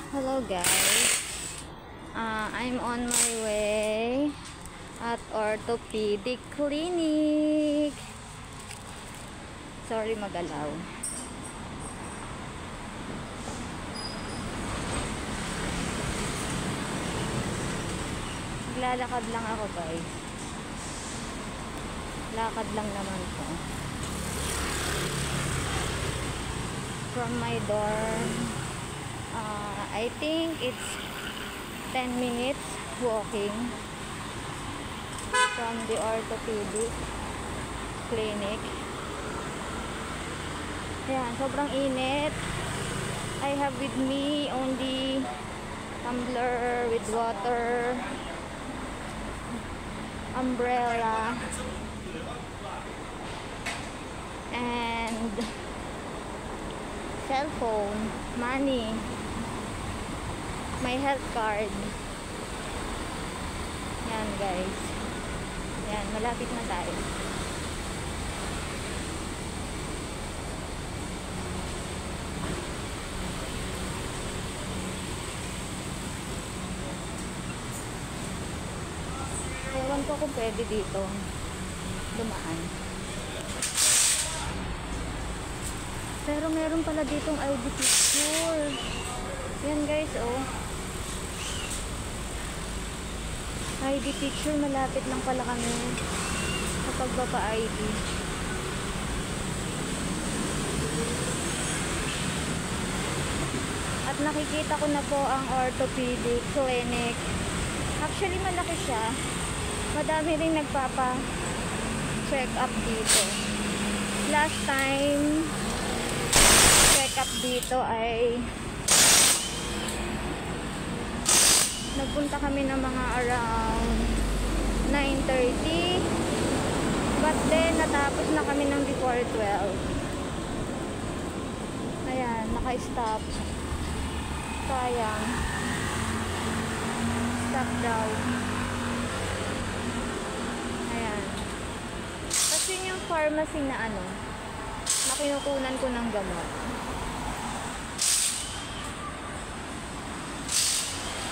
Hello guys, I'm on my way at orthopedic clinic. Sorry magalaw. Naglalakad lang ako guys. Lakad lang naman po. From my dorm, I think it's 10 minutes walking from the orthopedic clinic. Ayan, sobrang init. I have with me only tumbler with water, umbrella, and cell phone, money, my health card. Yan guys. Yan, malapit na tayo. Ewan ko kung pwede dito dumaan. Pero meron pala ditong ID picture. Yan guys, oh. ID picture, malapit lang pala kami sa pagpapa-ID. At nakikita ko na po ang orthopedic clinic. Actually, malaki siya. Madami rin nagpapa-check up dito. Last time check-up dito ay nagpunta kami ng mga around 9:30, but then natapos na kami ng before 12. Ayan, naka-stop. Sayang. Stop daw. Ayan. Kasi yung pharmacy na ano, na kinukunan ko ng gamot.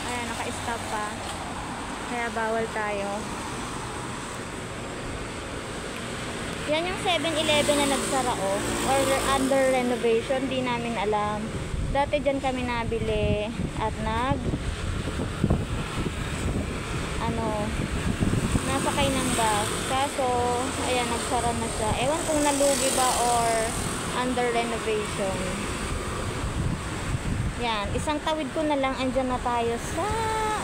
Ayan, naka-stop pa. Kaya bawal tayo. Yan yung 7-Eleven na nagsara or under renovation, di namin alam. Dati dyan kami nabili at nasakay ng bus. Kaso, ayan, nagsara na siya. Ewan kung nalugi ba or under renovation. Yan, isang tawid ko na lang, andyan na tayo sa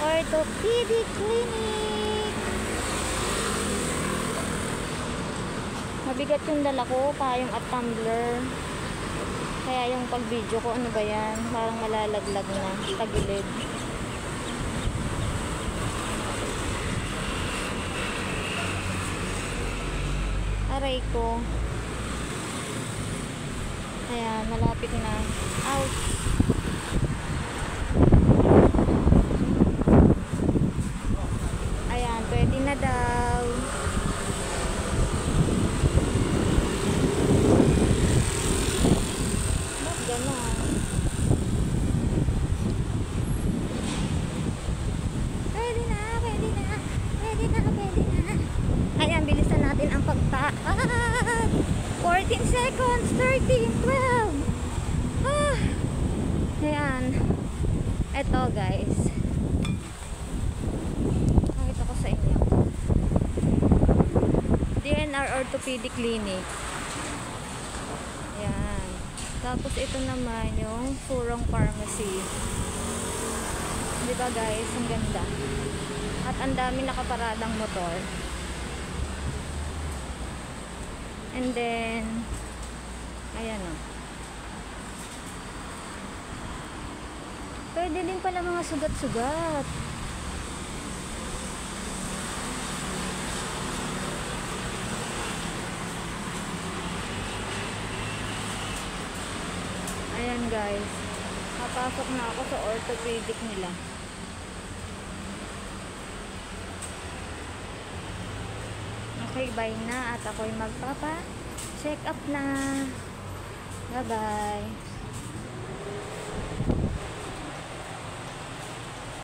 orthopedic clinic. Mabigat yung dala ko, payong at tumbler. Kaya yung pag-video ko, ano ba yan? Parang malalaglag na, tagilid. Aray ko. Ayan, malapit na. Ouch! Ayan, pwede na daw. Ba't gano'n? Pwede na, pwede na. Pwede na, pwede na. Ayan, bilisan natin ang pagtaat. 14 seconds, 13, 12. Ah. Ayan. Eto guys. Pakita ko sa inyo. DNR Orthopedic Clinic. Ayan. Tapos ito naman yung Furong Pharmacy. Diba guys? Ang ganda. At ang dami nakaparadang motor. And then, ayan o. Pwede din pala mga sugat-sugat. Ayan guys. Papasok na ako sa orthopedic nila. Okay, bye na at ako'y magpapa-check up na. Bye-bye.